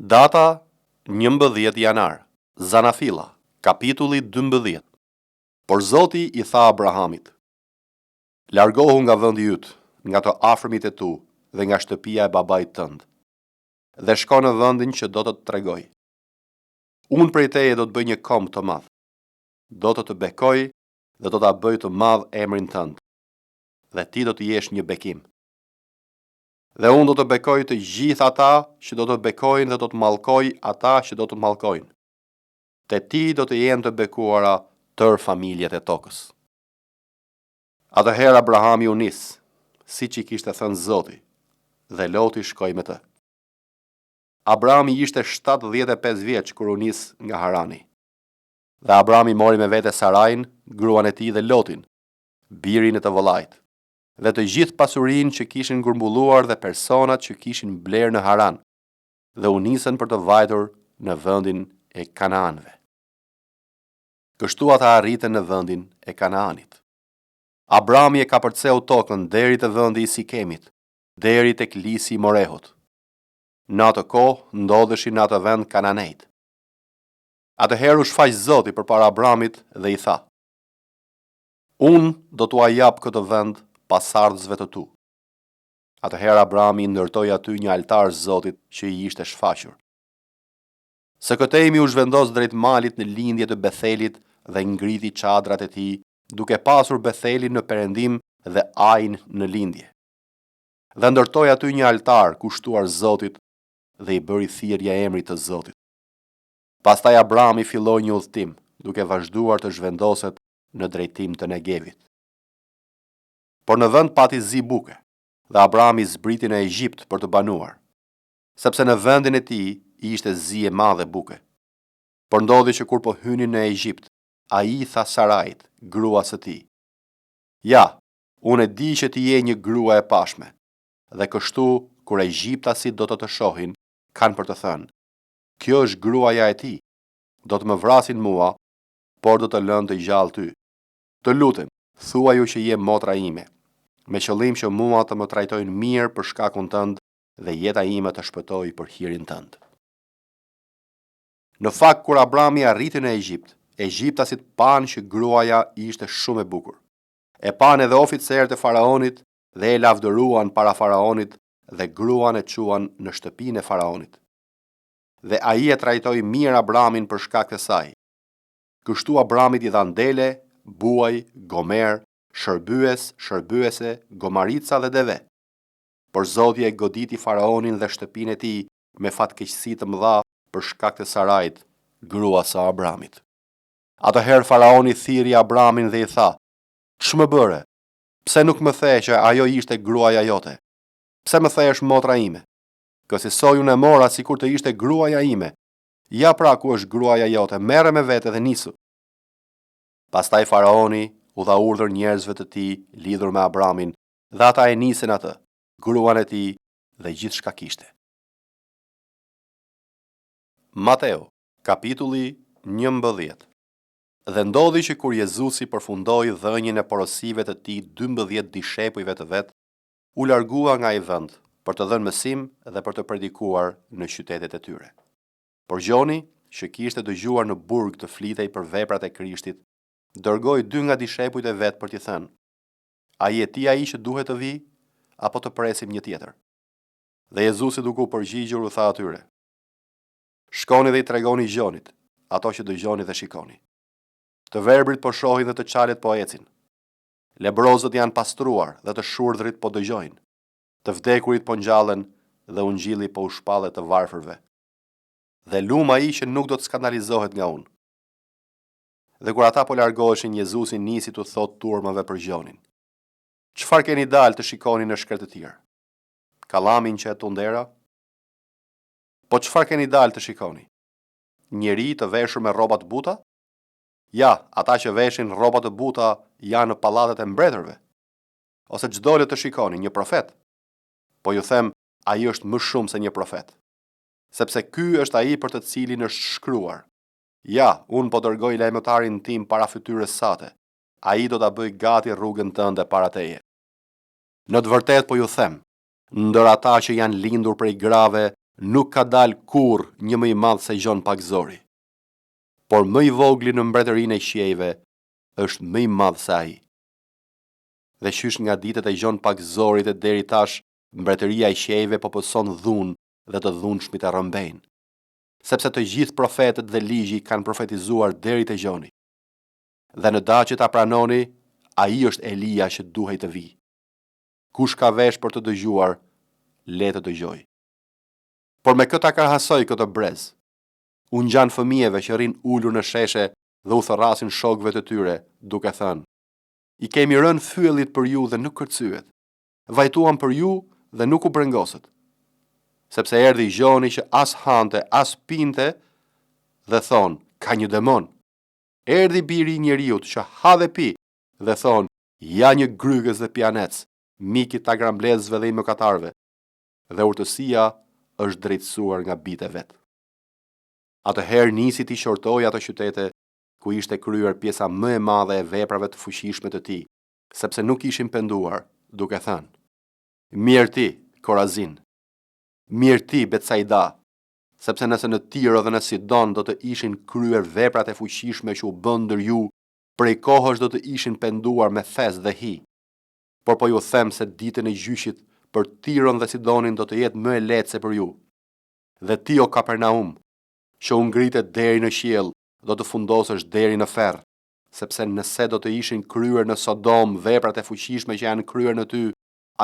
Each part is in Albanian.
Data 11 janar, Zanafilla, kapitulli 12. Por Zoti I tha Abrahamit: Largohu nga vendi yt, nga të afërmit e tu dhe nga shtëpia e babait tënd, dhe shko në vendin që do të tregoj. Unë prej teje do të bëj një kom të madh. Do të bekoj dhe do ta bëj të madh emrin tënd, dhe ti do të jesh një bekim. Dhe unë do të bekoj të gjithë ata që do të bekojnë dhe do të mallkoj ata që do të mallkojnë. Te ti do të jenë të bekuara tërë familjet e tokës. Atëherë Abrahami u nis, siç I kishte thënë Zoti, dhe Loti shkoi me të. Abrahami ishte 75 vjeç kur u nis nga Harani. Dhe Abrahami mori me vete Sarain, gruan e tij, dhe Lotin, birin e të vëllait, dhe të gjithë pasurinë që kishin grumbulluar dhe personat që kishin bler në Haran, dhe u nisën për të vajtur në vendin e Kanaanëve. Kështu ata arritën në vendin e Kanaanit. Abrahami e kapërceu tokën deri te vendi I Sikemit, deri tek lisi I Morehut. Në atë kohë ndodheshin në atë vend Kananejt. Atëherë u shfaq Zoti përpara Abrahamit dhe I tha: Unë do t'ua jap këtë vend pasardhësve të tu. Atëherë Abrahami ndërtoi aty një altar Zotit që I ishte shfaqur. Së këtejmi u zhvendos drejt malit në lindje të Bethelit dhe ngriti çadrat e tij, duke pasur Bethelin në perëndim dhe Ajin në lindje. Dhe ndërtoi aty një altar kushtuar Zotit dhe I bëri thirrje emrit të Zotit. Pastaj Abrahami filloi një udhtim, duke vazhduar të zhvendoset në drejtim të Negevit. Por në vend pati zi buke, dhe Abrahami zbriti në Egjipt për të banuar, sepse në vendin e tij ishte zi e madhe buke. Por ndodhi që kur po hynin në Egjipt, ai I tha Sarait, gruas së tij: Ja, unë e di që ti je një grua e pashme, dhe kështu kur egjiptasit do të shohin, kanë për të thënë: Kjo është gruaja e tij, do të më vrasin mua, por do të lënë të gjallë ty. Të lutem, thuaj ju që je motra ime, me qëllim që mua të më trajtojnë mirë për shkakun tënd dhe jeta ime të shpëtojë për hirin tënd. Në fakt, kur Abrahami arriti në Egjipt, egjiptasit panë që gruaja ishte shumë e bukur. E panë edhe oficerët e faraonit dhe e lavdëruan para faraonit dhe gruan e quan në shtëpinë e faraonit. Dhe ai e trajtoi mirë Abrahamin për shkak të saj. Kështu Abrahamit I dhan dele, buaj, gomer, shërbyes, shërbyese, gomarica dhe deve. Por Zoti e goditi faraonin dhe shtëpinë e tij me fatkeqësi të mëdha për shkak të Sarait, grua së Abrahamit. Atëherë faraoni thirri Abrahamin dhe I tha: Ç'më bëre? Pse nuk më the që ajo ishte gruaja jote? Pse më thesh motra ime? Kësaj unë e mora sikur të ishte gruaja ime. Ja pra ku është gruaja jote, merre me vete dhe nisu. Pastaj faraoni u dha urdhër njerëzve të tij lidhur me Abrahamin, dhe ata e nisën atë, gruan e tij dhe gjithçka kishte. Mateo, kapitulli 11. Dhe ndodhi që kur Jezusi përfundoi dhënien e porosive të tij 12 dishepujve të vet, u largua nga ai vend për të dhënë mësim dhe për të predikuar në qytetet e tyre. Por Gjoni, që kishte dëgjuar në burg të flitej për veprat e Krishtit, dërgoi 2 nga dishepujt e vet për t'i thënë: A je ti ai që duhet të vi, apo të presim një tjetër? Dhe Jezusi duke u përgjigjur u tha atyre: Shkoni dhe I tregoni Gjonit ato që dëgjoni dhe shikoni. Të verbrit po shohin dhe të qalet po ecin. Lebrozët janë pastruar dhe të shurdhrit po dëgjojnë. Të vdekurit po ngjallen dhe ungjilli po u shpallet të varfërve. Dhe lum ai që nuk do të skandalizohet nga unë. Dhe kur ata po largoheshin, Jezusi nisi t'u thotë turmave për Gjonin: Çfarë keni dalë të shikoni në shkret të tjerë? Kallamin që e tundera? Po çfarë keni dalë të shikoni? Njeri të veshur me rroba të buta? Ja, ata që veshin rroba të buta janë në pallatet e mbretërve. Ose ç'dole të shikoni, një profet? Po ju them, ai është më shumë se një profet. Sepse ky është ai për të cilin është shkruar: Ja, unë po dërgoj lajmëtarin tim para fytyrës sate. Ai do ta bëj gati rrugën tënde para teje. Në të vërtetë po ju them, ndër ata që janë lindur prej grave nuk ka dal kur një më i madh se Gjon Pakzori. Por më i vogli në mbretërinë e qiejve është më i madh se ai. Dhe qysh nga ditët e Gjon Pakzorit e deri tash, mbretëria e qiejve po pëson dhunë dhe të dhunshmit e rrëmbejnë, sepse të gjithë profetët dhe ligji kanë profetizuar deri te Gjoni. Dhe në da që ta pranoni, ai është Elia që duhej të vi. Kush ka vesh për të dëgjuar, le të dëgjoj. Por me këta krahasoj këtë brez, u ngjan fëmijëve që rrin ulur në sheshe dhe u thërrasin shokëve të tyre, duke thënë: I kemi rënë fyellit për ju dhe nuk kërcyet. Vajtuam për ju dhe nuk u brengosët. Sepse erdhi Gjoni që as hante, as pinte dhe thonë: Ka një demon. Erdhi biri i njeriut që ha dhe pi dhe thonë: Ja një grygës dhe pianec, miki ta grambledhësve dhe i mëkatarve. Dhe urtësia është drejtësuar nga bitë vet. Atëherë nisi ti qortoi ato qytete ku ishte kryer pjesa më e madhe e veprave të fuqishme të tij, sepse nuk ishin penduar, duke thënë: Mirë ti, Korazin. Mirë ti, Betsaida, sepse nëse në Tiro dhe në Sidon do të ishin kryer veprat e fuqishme që u bën ndër ju, prej kohësh do të ishin penduar me thes dhe hi. Por po ju them se ditën e gjyqit për Tiron dhe Sidonin do të jetë më e lehtë se për ju. Dhe ti, o Kapernaum, që u ngritet deri në qiell, do të fundosësh deri në ferr, sepse nëse do të ishin kryer në Sodom veprat e fuqishme që janë kryer në ty,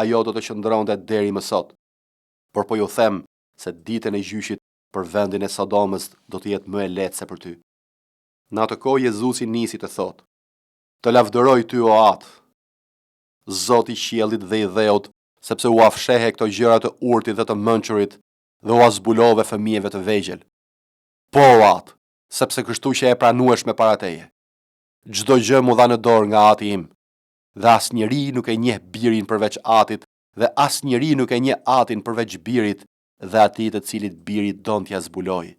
ajo do të qëndronte deri më sot. Por po ju them se ditën e gjyqit për vendin e Sodomës do të jetë më e lehtë se për ty. Në atë kohë Jezusi nisi të thotë: Të lavdëroj ty o Atë, Zoti i qiellit dhe i dheut, sepse u afshehe këto gjëra të urtit dhe të mençurit dhe u azbulove fëmijëve të vegjël. Po o Atë, sepse kështu që e pranuesh me para teje. Çdo gjë mu dha në dorë nga Ati im, dhe asnjëri nuk e njeh birin përveç Atit, dhe asnjëri nuk e njeh Atin përveç birit dhe atij të cilit biri don t'ia zbuloj.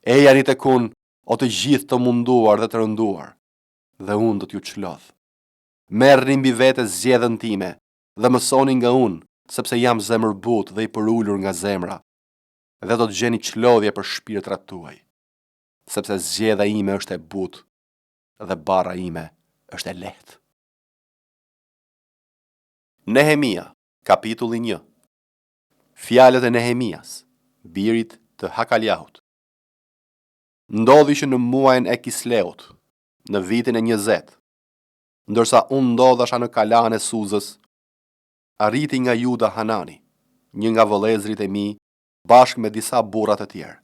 Ejani tek unë, o të gjithë të munduar dhe të rënduar, dhe unë do t'ju çlodh. Merrni mbi vete zgjedhjen time dhe mësoni nga unë, sepse jam zemërbut dhe i përulur nga zemra, dhe do të gjeni çlodhje për shpirtrat tuaj, sepse zgjedhja ime është e butë dhe barra ime është e lehtë. Nehemia, kapitulli 1. Fjalët e Nehemias, birit të Hakaliahut. Ndodhi që në muajin e Kisleut, në vitin e 20, ndërsa unë ndodhasha në kalan e Suzës, arriti nga Juda Hanani, një nga vëllezrit e mi, bashkë me disa burrat të tjerë.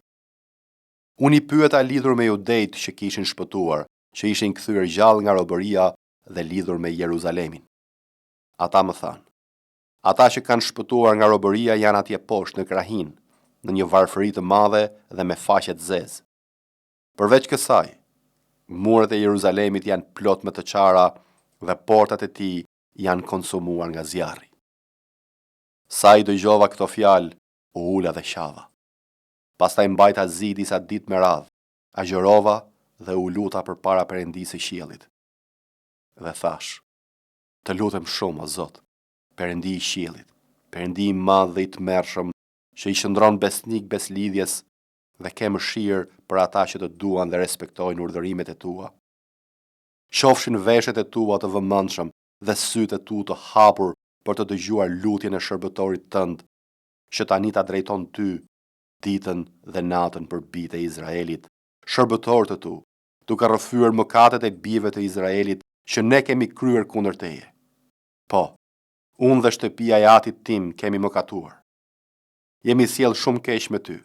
Unë i pyeta lidhur me judejt që kishin shpëtuar, që ishin kthyer gjallë nga robëria dhe lidhur me Jeruzalemin. Ata më thanë: Ata që kanë shpëtuar nga robëria janë atje poshtë në krahin, në një varfëri të madhe dhe me faqe të zezë. Përveç kësaj, muret e Jeruzalemit janë plot me të çara dhe portat e tij janë konsumuar nga zjarri. Sa i dëgjova këto fjalë, u ula dhe qava. Pastaj mbajta zi disa ditë me radhë, agjërova dhe u luta përpara Perëndisë së qiellit. Dhe thash: Të lutem shumë o Zot, Perëndi i qiellit, Perëndi i madh dhe i tmerrshëm, që i qëndron besnik beslidhjes dhe ke mëshirë për ata që të duan dhe respektojnë urdhërimet e tua. Qofshin veshët e tua të vëmendshëm dhe sytë e tu të hapur për të dëgjuar lutjen e shërbëtorit tënd, që tani ta drejton ty ditën dhe natën për bijtë e Izraelit, shërbëtor të tu, duke rrëfyer mëkatet e bijve të Izraelit që ne kemi kryer kundër teje. Po, unë dhe shtëpia e Atit tim kemi mëkatuar. Jemi sjell shumë keq me ty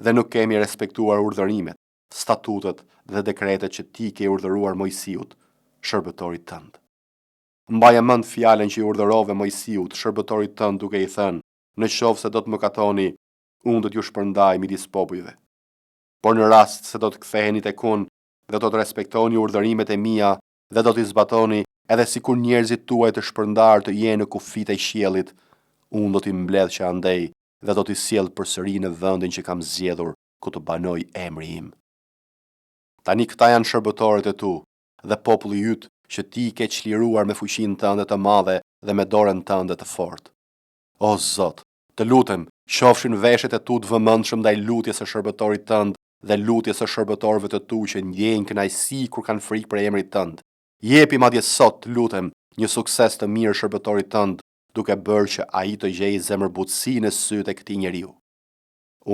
dhe nuk kemi respektuar urdhërimet, statutet dhe dekretet që ti ke urdhëruar Mojsiut, shërbëtorit tënd. Mbaje mend fjalën që i urdhërove Mojsiut, shërbëtorit tënd, duke i thënë: Në qoftë se do të mëkatoni, unë do t'ju shpërndaj midis popujve. Por në rast se do të ktheheni tek unë dhe do të respektoni urdhërimet e mia dhe do t'i zbatoni, edhe sikur njerëzit tuaj të shpërndar të jenë në kufit e qiellit, unë do t'i mbledh që andej dhe do t'i sjell përsëri në vendin që kam zgjedhur ku të banoj emri im. Tani këta janë shërbëtorët e tu dhe populli yt që ti ke çliruar me fuqinë tënde të madhe dhe me dorën tënde të fortë. O Zot, Të lutem, qofshin veshjet e tu të vëmendshëm ndaj lutjes së shërbëtorit tënd dhe lutjes së shërbëtorëve të tu që ndjejnë kënaqësi kur kanë frikë për emrin tënd. Jepi madje sot, lutem, një sukses të mirë shërbëtorit tënd, duke bërë që ai të gjejë zemërbutësi në sytë e këtij njeriu.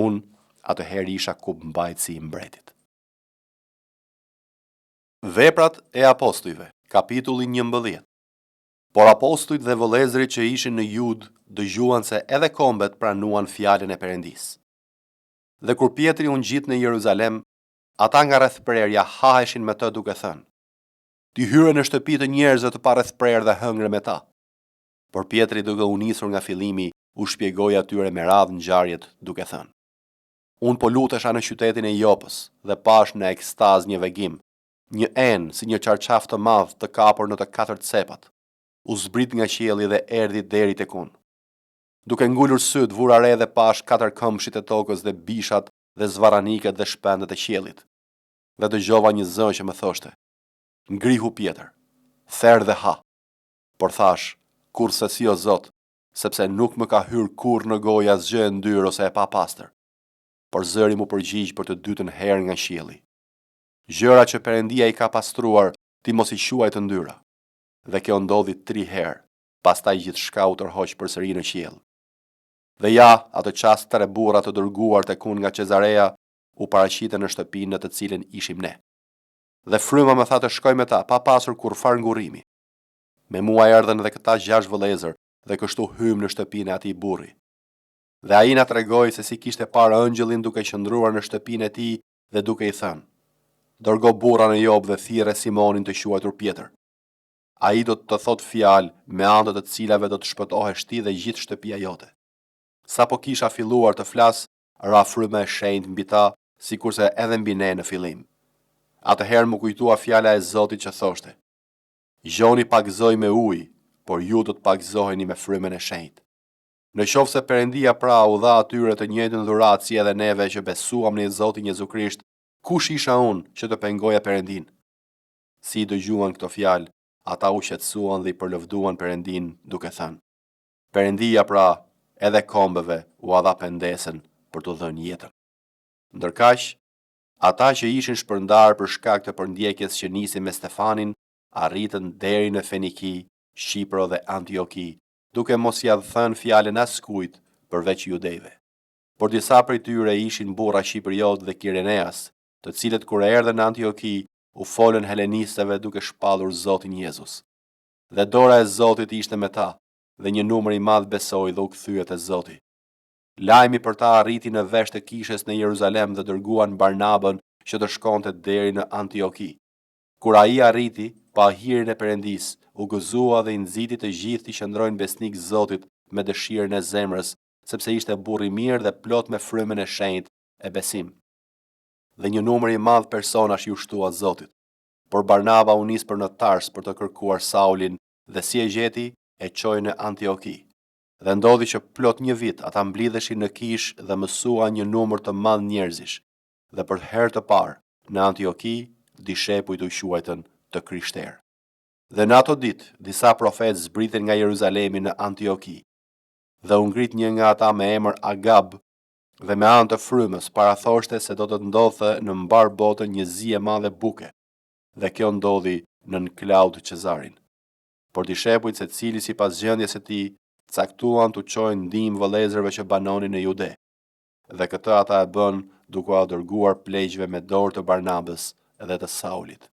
Unë atëherë isha kupmbajtësi i mbretit. Veprat e apostujve, kapitulli 11. Por apostujt dhe vëllezërit që ishin në Judë dëgjuan se edhe kombet pranuan fjalën e Perëndisë. Dhe kur Pietri u ngjit në Jeruzalem, ata nga rreth prerja haheshin me të duke thënë: "Ti hyre në shtëpi të njerëzve të parreth prerë dhe hëngre me ta." Por Pietri, duke u nisur nga fillimi, u shpjegoi atyre me radhë ngjarjet duke thënë: "Unë po lutesha në qytetin e Jopës dhe pash në ekstaz një vegim, një enë si një qarqaf të madh të kapur në të katërt cepat. U zbrit nga qielli dhe erdhi deri tek unë. Duke ngulur syt vura re dhe pash katër këmbshit e tokës dhe bishat dhe zvaraniket dhe shpendet e qiellit. Dhe dëgjova një zë që më thoshte: Ngrihu Pjetër, therr dhe ha. Por thash: Kurse si o Zot, sepse nuk më ka hyrë kurrë në gojë asgjë e ndyrë ose e papastër. Por zëri mu përgjigj për të dytën herë nga qielli: Gjëra që Perëndia i ka pastruar, ti mos i quaj të ndyra. Dhe kjo ndodhi 3 herë, pastaj gjithçka u tërhoq përsëri në qiell. Dhe ja, atë çast 3 burra të dërguar tek unë nga Cezarea u paraqitën në shtëpinë në të cilën ishim ne. Dhe fryma më tha të shkoj me ta, pa pasur kurrfar ngurrimi. Me mua erdhën dhe këta 6 vëllezër, dhe kështu hym në shtëpinë e atij burri. Dhe ai na tregoi se si kishte parë ëngjëllin duke qëndruar në shtëpinë e tij dhe duke i thënë: Dërgo burra në Jopë dhe thirrë Simonin të quajtur Pjetër. Ai do të thot fjalë me anë të cilave do të shpëtohesh ti dhe gjithë shtëpia jote. Sapo kisha filluar të flas, ra fryma e shenjtë mbi ta, sikurse edhe mbi ne në fillim. Atëherë më kujtua fjala e Zotit që thoshte: Gjoni pagëzoj me ujë, por ju do të pagëzoheni me frymën e shenjtë. Në qoftë se Perëndia pra u dha atyre të njëjtën dhuratë si edhe neve që besuam në Zotin Jezu Krisht, kush isha unë që të pengoja Perëndin? Si dëgjuan këto fjalë, ata u qetësuan dhe i përlëvduan Perëndin duke thënë: Perëndia pra, edhe kombeve u dha pendesën për të dhënë jetën. Ndërkaq, ata që ishin shpërndar për shkak të përndjekjes që nisi me Stefanin, arritën deri në Feniki, Shqipro dhe Antioki, duke mos ia thënë fjalën askujt përveç judejve. Por disa prej tyre ishin burra Shqipriot dhe Kireneas, të cilët kur erdhën në Antioki, u folën helenistëve duke shpallur Zotin Jezus. Dhe dora e Zotit ishte me ta, dhe një numër i madh besoi dhe u kthye te Zoti. Lajmi për ta arriti në vesh të kishës në Jeruzalem dhe dërguan Barnabën që të shkonte deri në Antioki. Kur ai arriti, pa hirin e Perëndis, u gëzua dhe i nxiti të gjithë të qëndrojnë besnik Zotit me dëshirën e zemrës, sepse ishte burr i mirë dhe plot me frymën e shenjtë e besim. Dhe një numër i madh personash i ushtua Zotit. Por Barnaba u nis për në Tars për të kërkuar Saulin dhe si e gjeti, e çoi në Antioki. Dhe ndodhi që plot një vit ata mblidheshin në kish dhe mësuan një numër të madh njerëzish. Dhe për herë të parë në Antioki, dishepujt u quajtën të krishterë. Dhe në ato ditë, disa profetë zbritën nga Jeruzalemi në Antioki. Dhe u ngrit një nga ata me emër Agab, dhe me anë të frymës parathoshte se do të ndodhte në mbar botën një zi e madhe buke. Dhe kjo ndodhi nën Klaud Cezarin. Por dishepujt, secili sipas gjendjes së tij, caktuan të çojnë ndihmë vëllezërve që banonin në Jude. Dhe këtë ata e bën duke u dërguar pleqjve me dorë të Barnabës dhe të Saulit.